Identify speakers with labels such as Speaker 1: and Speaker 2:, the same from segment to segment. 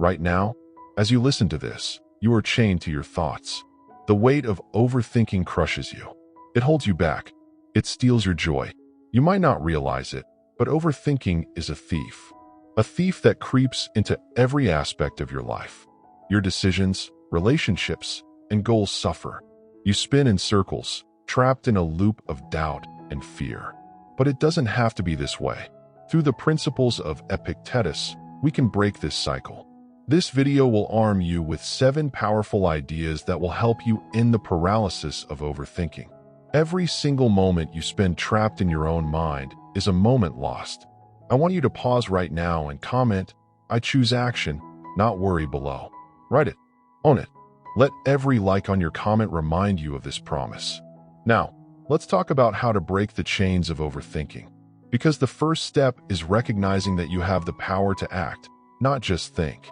Speaker 1: Right now, as you listen to this, you are chained to your thoughts. The weight of overthinking crushes you. It holds you back. It steals your joy. You might not realize it, but overthinking is a thief. A thief that creeps into every aspect of your life. Your decisions, relationships, and goals suffer. You spin in circles, trapped in a loop of doubt and fear. But it doesn't have to be this way. Through the principles of Epictetus, we can break this cycle. This video will arm you with 7 powerful ideas that will help you end the paralysis of overthinking. Every single moment you spend trapped in your own mind is a moment lost. I want you to pause right now and comment, "I choose action, not worry," below. Write it. Own it. Let every like on your comment remind you of this promise. Now, let's talk about how to break the chains of overthinking. Because the first step is recognizing that you have the power to act, not just think.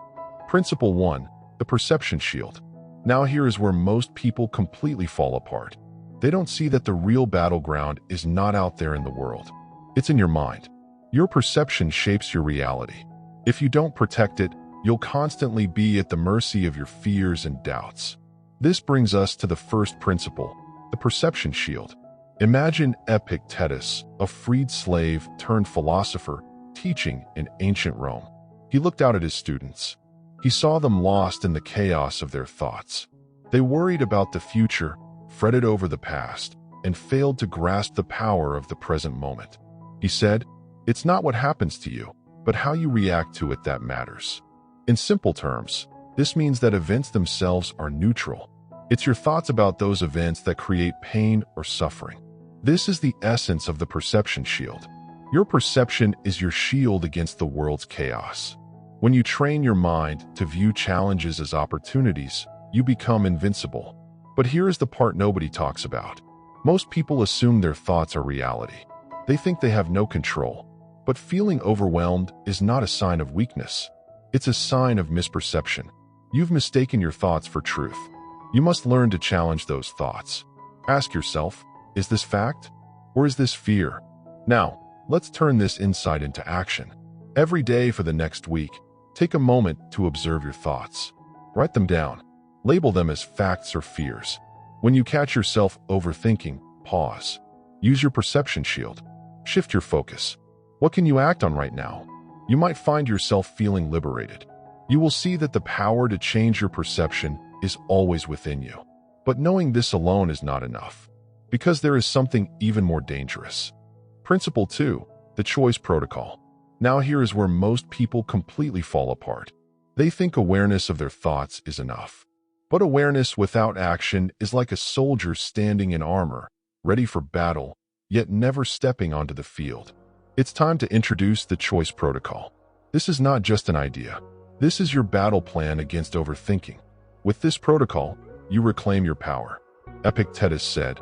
Speaker 1: Principle 1, the perception shield. Now here is where most people completely fall apart. They don't see that the real battleground is not out there in the world. It's in your mind. Your perception shapes your reality. If you don't protect it, you'll constantly be at the mercy of your fears and doubts. This brings us to the first principle, the perception shield. Imagine Epictetus, a freed slave turned philosopher, teaching in ancient Rome. He looked out at his students. He saw them lost in the chaos of their thoughts. They worried about the future, fretted over the past, and failed to grasp the power of the present moment. He said, "It's not what happens to you, but how you react to it that matters." In simple terms, this means that events themselves are neutral. It's your thoughts about those events that create pain or suffering. This is the essence of the perception shield. Your perception is your shield against the world's chaos. When you train your mind to view challenges as opportunities, you become invincible. But here is the part nobody talks about. Most people assume their thoughts are reality. They think they have no control. But feeling overwhelmed is not a sign of weakness. It's a sign of misperception. You've mistaken your thoughts for truth. You must learn to challenge those thoughts. Ask yourself, is this fact or is this fear? Now, let's turn this insight into action. Every day for the next week, take a moment to observe your thoughts. Write them down. Label them as facts or fears. When you catch yourself overthinking, pause. Use your perception shield. Shift your focus. What can you act on right now? You might find yourself feeling liberated. You will see that the power to change your perception is always within you. But knowing this alone is not enough, because there is something even more dangerous. Principle 2, the choice protocol. Now here is where most people completely fall apart. They think awareness of their thoughts is enough. But awareness without action is like a soldier standing in armor, ready for battle, yet never stepping onto the field. It's time to introduce the choice protocol. This is not just an idea. This is your battle plan against overthinking. With this protocol, you reclaim your power. Epictetus said,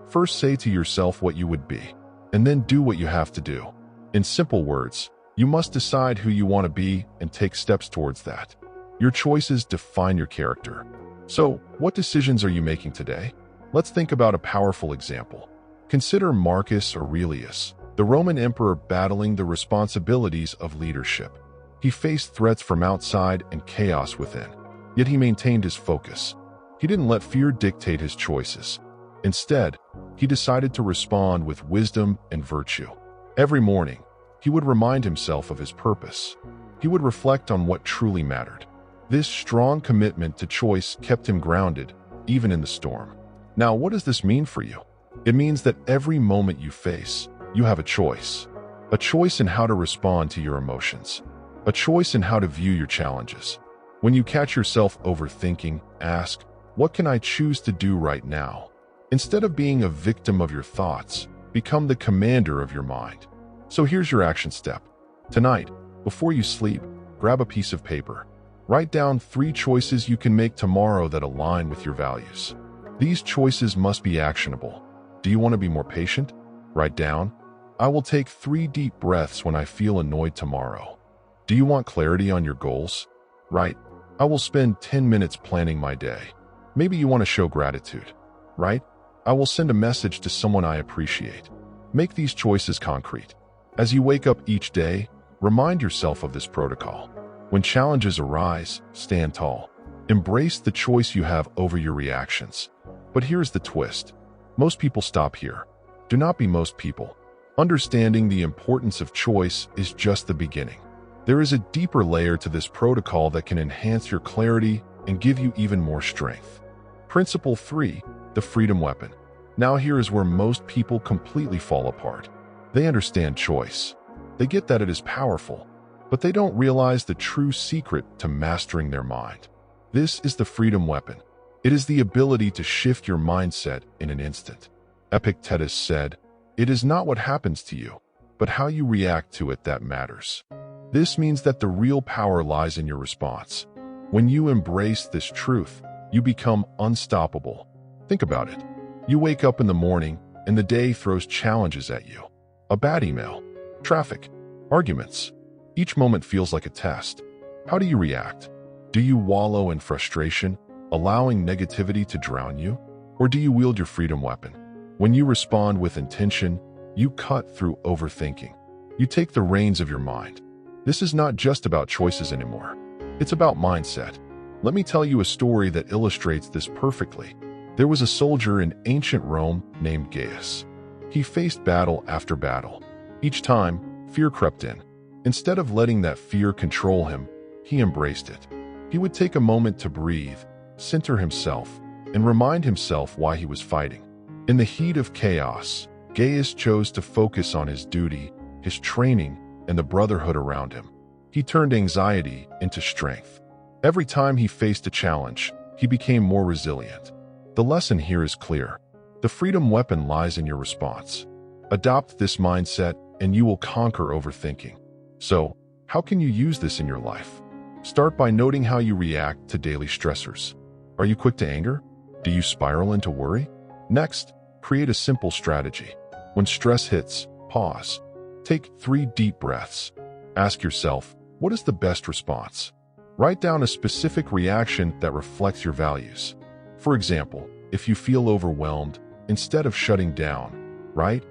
Speaker 1: "First say to yourself what you would be, and then do what you have to do." In simple words, you must decide who you want to be and take steps towards that. Your choices define your character. So, what decisions are you making today? Let's think about a powerful example. Consider Marcus Aurelius, the Roman emperor battling the responsibilities of leadership. He faced threats from outside and chaos within, yet he maintained his focus. He didn't let fear dictate his choices. Instead, he decided to respond with wisdom and virtue. Every morning, he would remind himself of his purpose. He would reflect on what truly mattered. This strong commitment to choice kept him grounded, even in the storm. Now, what does this mean for you? It means that every moment you face, you have a choice. A choice in how to respond to your emotions. A choice in how to view your challenges. When you catch yourself overthinking, ask, what can I choose to do right now? Instead of being a victim of your thoughts, become the commander of your mind. So here's your action step. Tonight, before you sleep, grab a piece of paper. Write down 3 choices you can make tomorrow that align with your values. These choices must be actionable. Do you want to be more patient? Write down, I will take 3 deep breaths when I feel annoyed tomorrow. Do you want clarity on your goals? Write, I will spend 10 minutes planning my day. Maybe you want to show gratitude. Write, I will send a message to someone I appreciate. Make these choices concrete. As you wake up each day, remind yourself of this protocol. When challenges arise, stand tall. Embrace the choice you have over your reactions. But here's the twist. Most people stop here. Do not be most people. Understanding the importance of choice is just the beginning. There is a deeper layer to this protocol that can enhance your clarity and give you even more strength. Principle 3, the freedom weapon. Now here is where most people completely fall apart. They understand choice. They get that it is powerful, but they don't realize the true secret to mastering their mind. This is the freedom weapon. It is the ability to shift your mindset in an instant. Epictetus said, "It is not what happens to you, but how you react to it that matters." This means that the real power lies in your response. When you embrace this truth, you become unstoppable. Think about it. You wake up in the morning and the day throws challenges at you. A bad email, traffic, arguments. Each moment feels like a test. How do you react? Do you wallow in frustration, allowing negativity to drown you? Or do you wield your freedom weapon? When you respond with intention, you cut through overthinking. You take the reins of your mind. This is not just about choices anymore. It's about mindset. Let me tell you a story that illustrates this perfectly. There was a soldier in ancient Rome named Gaius. He faced battle after battle. Each time, fear crept in. Instead of letting that fear control him, he embraced it. He would take a moment to breathe, center himself, and remind himself why he was fighting. In the heat of chaos, Gaius chose to focus on his duty, his training, and the brotherhood around him. He turned anxiety into strength. Every time he faced a challenge, he became more resilient. The lesson here is clear. The freedom weapon lies in your response. Adopt this mindset and you will conquer overthinking. So, how can you use this in your life? Start by noting how you react to daily stressors. Are you quick to anger? Do you spiral into worry? Next, create a simple strategy. When stress hits, pause. Take 3 deep breaths. Ask yourself, what is the best response? Write down a specific reaction that reflects your values. For example, if you feel overwhelmed, instead of shutting down, write,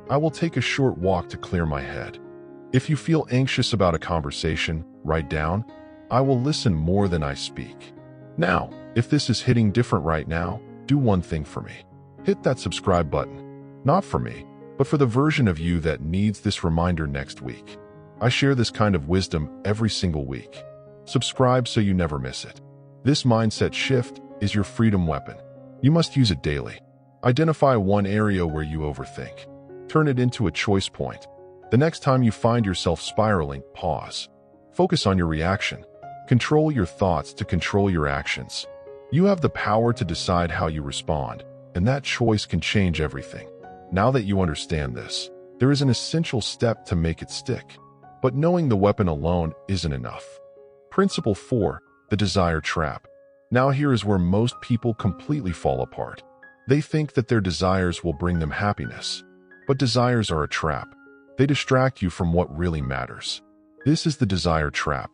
Speaker 1: "I will take a short walk to clear my head." If you feel anxious about a conversation, write down, "I will listen more than I speak." Now, if this is hitting different right now, do one thing for me. Hit that subscribe button. Not for me, but for the version of you that needs this reminder next week. I share this kind of wisdom every single week. Subscribe so you never miss it. This mindset shift is your freedom weapon. You must use it daily. Identify one area where you overthink. Turn it into a choice point. The next time you find yourself spiraling, pause. Focus on your reaction. Control your thoughts to control your actions. You have the power to decide how you respond, and that choice can change everything. Now that you understand this, there is an essential step to make it stick. But knowing the weapon alone isn't enough. Principle 4, the desire trap. Now here is where most people completely fall apart. They think that their desires will bring them happiness. But desires are a trap. They distract you from what really matters. This is the desire trap.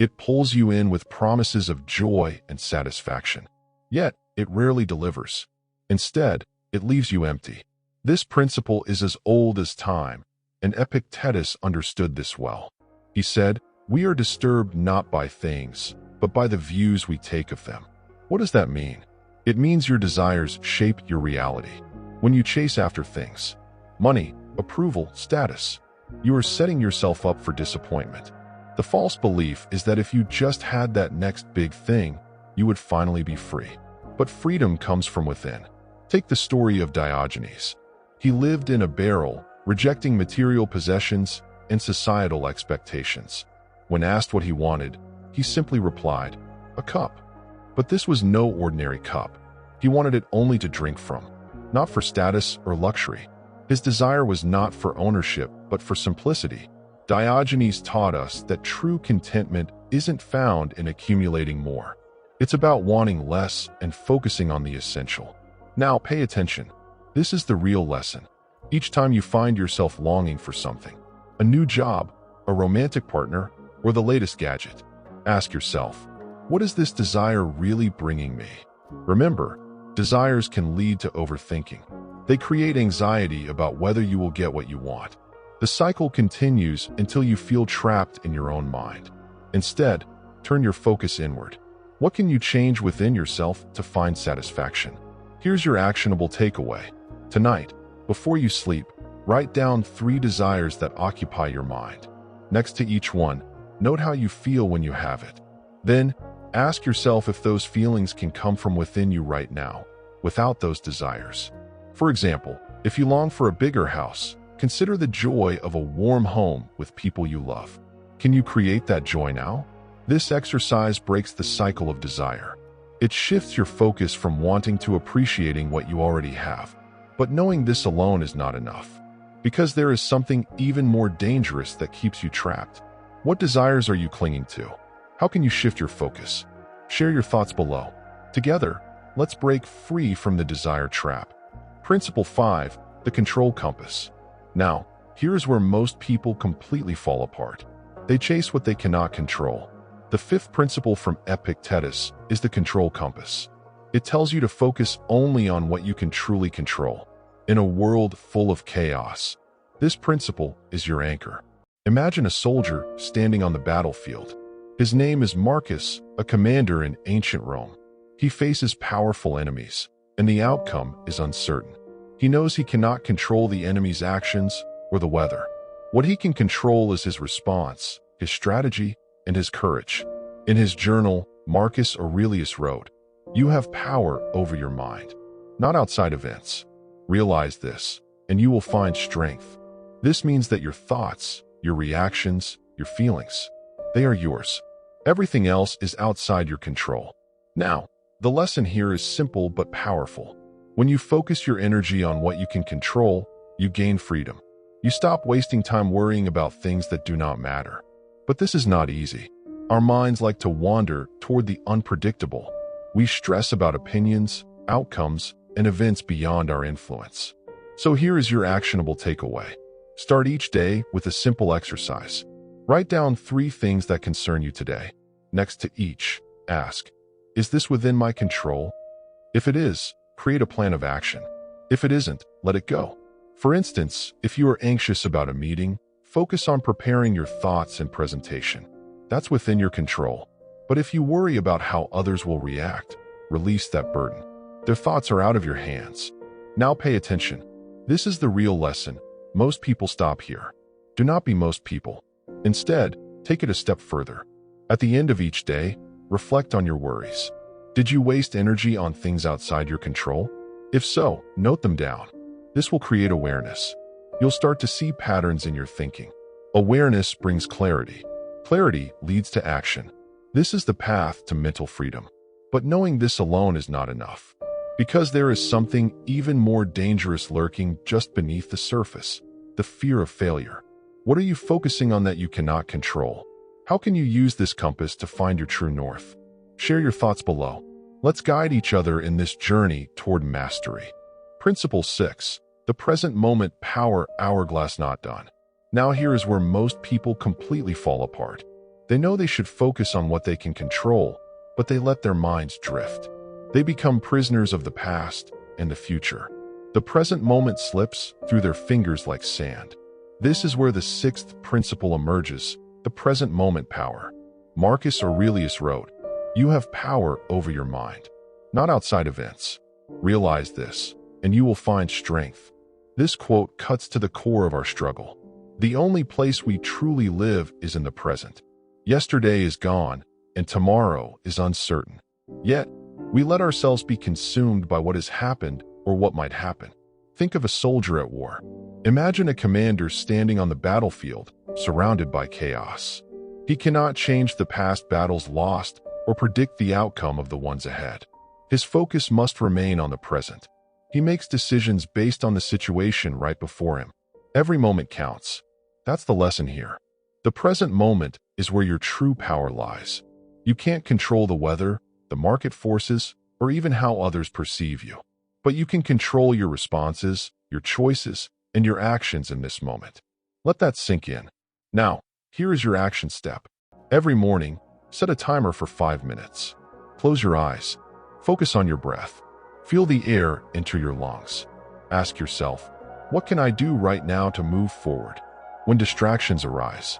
Speaker 1: It pulls you in with promises of joy and satisfaction. Yet, it rarely delivers. Instead, it leaves you empty. This principle is as old as time, and Epictetus understood this well. He said, "We are disturbed not by things, but by the views we take of them." What does that mean? It means your desires shape your reality. When you chase after things, money, approval, status, you are setting yourself up for disappointment. The false belief is that if you just had that next big thing, you would finally be free. But freedom comes from within. Take the story of Diogenes. He lived in a barrel, rejecting material possessions and societal expectations. When asked what he wanted, he simply replied, "A cup." But this was no ordinary cup. He wanted it only to drink from, not for status or luxury. His desire was not for ownership, but for simplicity. Diogenes taught us that true contentment isn't found in accumulating more. It's about wanting less and focusing on the essential. Now pay attention. This is the real lesson. Each time you find yourself longing for something, a new job, a romantic partner, or the latest gadget, ask yourself, what is this desire really bringing me? Remember, desires can lead to overthinking. They create anxiety about whether you will get what you want. The cycle continues until you feel trapped in your own mind. Instead, turn your focus inward. What can you change within yourself to find satisfaction? Here's your actionable takeaway. Tonight, before you sleep, write down 3 desires that occupy your mind. Next to each one, note how you feel when you have it. Then, ask yourself if those feelings can come from within you right now, without those desires. For example, if you long for a bigger house, consider the joy of a warm home with people you love. Can you create that joy now? This exercise breaks the cycle of desire. It shifts your focus from wanting to appreciating what you already have. But knowing this alone is not enough, because there is something even more dangerous that keeps you trapped. What desires are you clinging to? How can you shift your focus? Share your thoughts below. Together, let's break free from the desire trap. Principle 5, the control compass. Now, here's where most people completely fall apart. They chase what they cannot control. The 5th principle from Epictetus is the control compass. It tells you to focus only on what you can truly control. In a world full of chaos, this principle is your anchor. Imagine a soldier standing on the battlefield. His name is Marcus, a commander in ancient Rome. He faces powerful enemies, and the outcome is uncertain. He knows he cannot control the enemy's actions or the weather. What he can control is his response, his strategy, and his courage. In his journal, Marcus Aurelius wrote, "You have power over your mind, not outside events. Realize this, and you will find strength." This means that your thoughts, your reactions, your feelings, they are yours. Everything else is outside your control. Now, the lesson here is simple but powerful. When you focus your energy on what you can control, you gain freedom. You stop wasting time worrying about things that do not matter. But this is not easy. Our minds like to wander toward the unpredictable. We stress about opinions, outcomes, and events beyond our influence. So here is your actionable takeaway. Start each day with a simple exercise. Write down 3 things that concern you today. Next to each, ask, is this within my control? If it is, create a plan of action. If it isn't, let it go. For instance, if you are anxious about a meeting, focus on preparing your thoughts and presentation. That's within your control. But if you worry about how others will react, release that burden. Their thoughts are out of your hands. Now pay attention. This is the real lesson. Most people stop here. Do not be most people. Instead, take it a step further. At the end of each day, reflect on your worries. Did you waste energy on things outside your control? If so, note them down. This will create awareness. You'll start to see patterns in your thinking. Awareness brings clarity. Clarity leads to action. This is the path to mental freedom. But knowing this alone is not enough, because there is something even more dangerous lurking just beneath the surface: the fear of failure. What are you focusing on that you cannot control? How can you use this compass to find your true north? Share your thoughts below. Let's guide each other in this journey toward mastery. Principle 6, the present moment power hourglass not done. Now here is where most people completely fall apart. They know they should focus on what they can control, but they let their minds drift. They become prisoners of the past and the future. The present moment slips through their fingers like sand. This is where the 6th principle emerges, the present moment power. Marcus Aurelius wrote, "You have power over your mind, not outside events. Realize this, and you will find strength." This quote cuts to the core of our struggle. The only place we truly live is in the present. Yesterday is gone, and tomorrow is uncertain. Yet, we let ourselves be consumed by what has happened or what might happen. Think of a soldier at war. Imagine a commander standing on the battlefield, surrounded by chaos. He cannot change the past battles lost or predict the outcome of the ones ahead. His focus must remain on the present. He makes decisions based on the situation right before him. Every moment counts. That's the lesson here. The present moment is where your true power lies. You can't control the weather, the market forces, or even how others perceive you. But you can control your responses, your choices, and your actions in this moment. Let that sink in. Now, here is your action step. Every morning, set a timer for 5 minutes. Close your eyes. Focus on your breath. Feel the air enter your lungs. Ask yourself, what can I do right now to move forward? When distractions arise,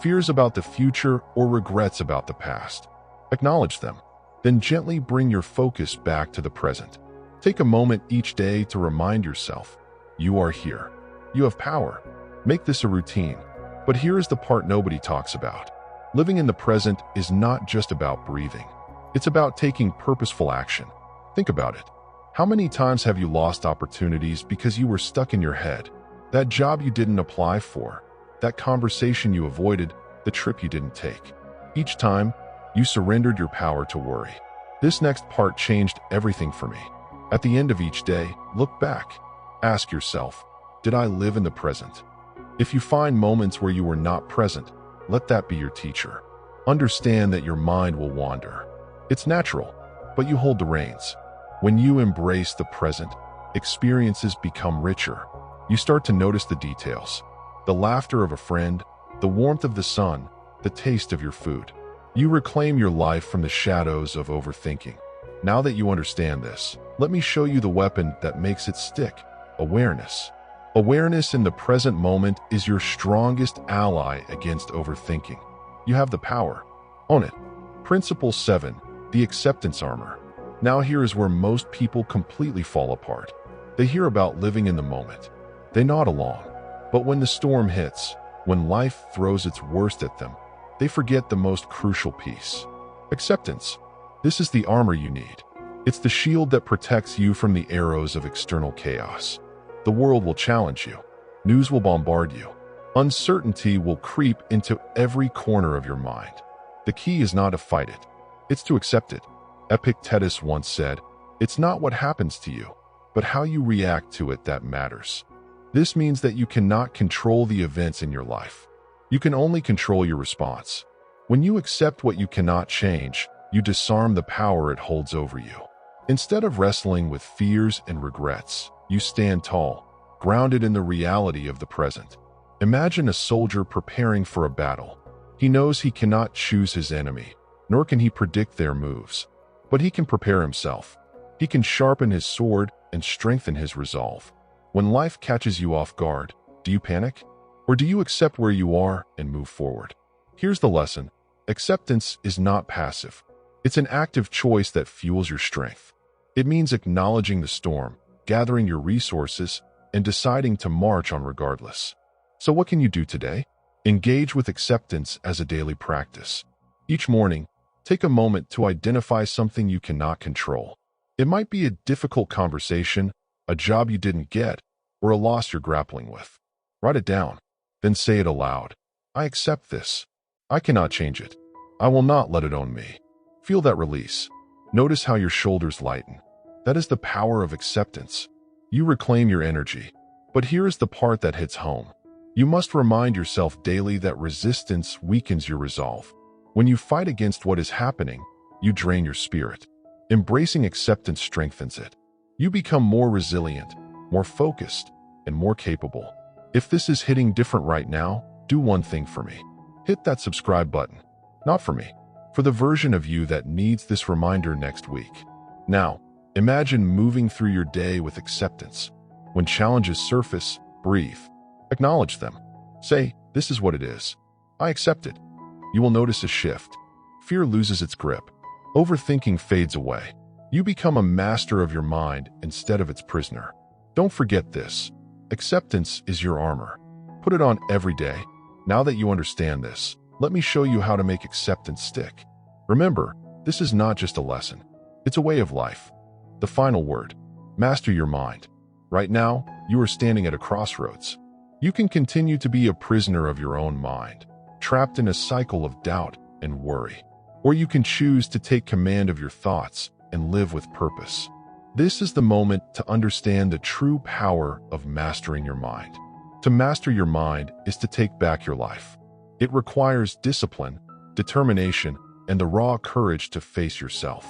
Speaker 1: fears about the future, or regrets about the past. Acknowledge them. Then gently bring your focus back to the present. Take a moment each day to remind yourself, you are here. You have power. Make this a routine. But here is the part nobody talks about. Living in the present is not just about breathing. It's about taking purposeful action. Think about it. How many times have you lost opportunities because you were stuck in your head? That job you didn't apply for, that conversation you avoided, the trip you didn't take. Each time, you surrendered your power to worry. This next part changed everything for me. At the end of each day, look back. Ask yourself, did I live in the present? If you find moments where you were not present, let that be your teacher. Understand that your mind will wander. It's natural, but you hold the reins. When you embrace the present, experiences become richer. You start to notice the details. The laughter of a friend, the warmth of the sun, the taste of your food. You reclaim your life from the shadows of overthinking. Now that you understand this, let me show you the weapon that makes it stick: awareness. Awareness in the present moment is your strongest ally against overthinking. You have the power. Own it. Principle 7, the acceptance armor. Now here is where most people completely fall apart. They hear about living in the moment. They nod along. But when the storm hits, when life throws its worst at them, they forget the most crucial piece: acceptance. This is the armor you need. It's the shield that protects you from the arrows of external chaos. The world will challenge you. News will bombard you. Uncertainty will creep into every corner of your mind. The key is not to fight it. It's to accept it. Epictetus once said, "It's not what happens to you, but how you react to it that matters." This means that you cannot control the events in your life. You can only control your response. When you accept what you cannot change, you disarm the power it holds over you. Instead of wrestling with fears and regrets, you stand tall, grounded in the reality of the present. Imagine a soldier preparing for a battle. He knows he cannot choose his enemy, nor can he predict their moves. But he can prepare himself. He can sharpen his sword and strengthen his resolve. When life catches you off guard, do you panic? Or do you accept where you are and move forward? Here's the lesson. Acceptance is not passive. It's an active choice that fuels your strength. It means acknowledging the storm, gathering your resources, and deciding to march on regardless. So what can you do today? Engage with acceptance as a daily practice. Each morning, take a moment to identify something you cannot control. It might be a difficult conversation, a job you didn't get, or a loss you're grappling with. Write it down, then say it aloud. I accept this. I cannot change it. I will not let it own me. Feel that release. Notice how your shoulders lighten. That is the power of acceptance. You reclaim your energy. But here is the part that hits home. You must remind yourself daily that resistance weakens your resolve. When you fight against what is happening, you drain your spirit. Embracing acceptance strengthens it. You become more resilient, more focused, and more capable. If this is hitting different right now, do one thing for me. Hit that subscribe button. Not for me, for the version of you that needs this reminder next week. Now, imagine moving through your day with acceptance. When challenges surface, breathe. Acknowledge them. Say, this is what it is. I accept it. You will notice a shift. Fear loses its grip. Overthinking fades away. You become a master of your mind instead of its prisoner. Don't forget this. Acceptance is your armor. Put it on every day. Now that you understand this, let me show you how to make acceptance stick. Remember, this is not just a lesson. It's a way of life. The final word. Master your mind. Right now, you are standing at a crossroads. You can continue to be a prisoner of your own mind, trapped in a cycle of doubt and worry. Or you can choose to take command of your thoughts and live with purpose. This is the moment to understand the true power of mastering your mind. To master your mind is to take back your life. It requires discipline, determination, and the raw courage to face yourself.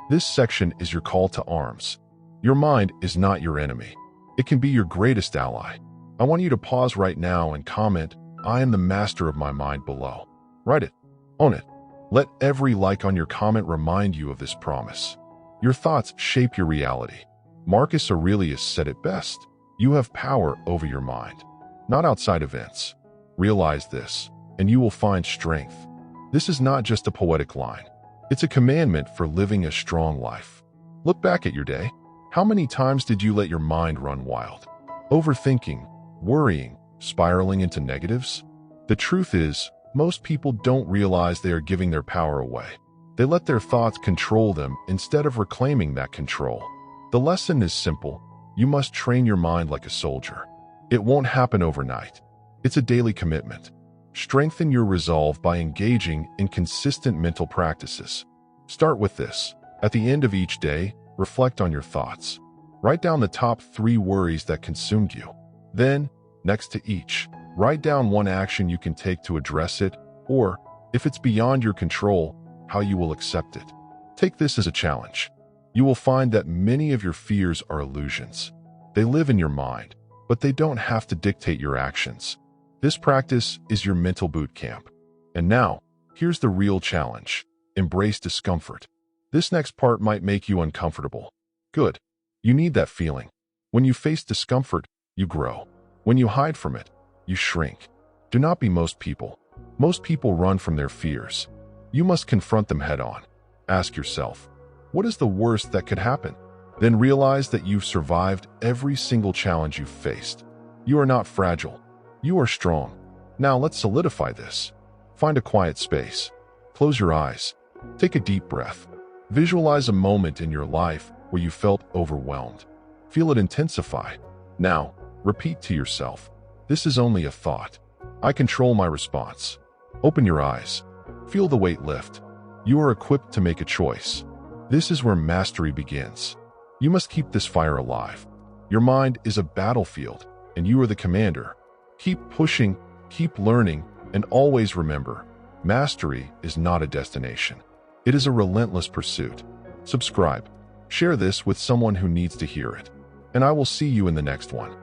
Speaker 1: This section is your call to arms. Your mind is not your enemy. It can be your greatest ally. I want you to pause right now and comment, "I am the master of my mind," below. Write it. Own it. Let every like on your comment remind you of this promise. Your thoughts shape your reality. Marcus Aurelius said it best. You have power over your mind, not outside events. Realize this. and you will find strength. This is not just a poetic line. It's a commandment for living a strong life. Look back at your day. How many times did you let your mind run wild? Overthinking, worrying, spiraling into negatives? The truth is, most people don't realize they are giving their power away. They let their thoughts control them instead of reclaiming that control. The lesson is simple. You must train your mind like a soldier. It won't happen overnight. It's a daily commitment. Strengthen your resolve by engaging in consistent mental practices. Start with this. At the end of each day, reflect on your thoughts. Write down the top 3 worries that consumed you. Then, next to each, write down one action you can take to address it, or, if it's beyond your control, how you will accept it. Take this as a challenge. You will find that many of your fears are illusions. They live in your mind, but they don't have to dictate your actions. This practice is your mental boot camp. And now, here's the real challenge. Embrace discomfort. This next part might make you uncomfortable. Good. You need that feeling. When you face discomfort, you grow. When you hide from it, you shrink. Do not be most people. Most people run from their fears. You must confront them head on. Ask yourself, what is the worst that could happen? Then realize that you've survived every single challenge you've faced. You are not fragile. You are strong. Now let's solidify this. Find a quiet space. Close your eyes. Take a deep breath. Visualize a moment in your life where you felt overwhelmed. Feel it intensify. Now, repeat to yourself, this is only a thought. I control my response. Open your eyes. Feel the weight lift. You are equipped to make a choice. This is where mastery begins. You must keep this fire alive. Your mind is a battlefield, and you are the commander. Keep pushing, keep learning, and always remember, mastery is not a destination. It is a relentless pursuit. Subscribe. Share this with someone who needs to hear it. And I will see you in the next one.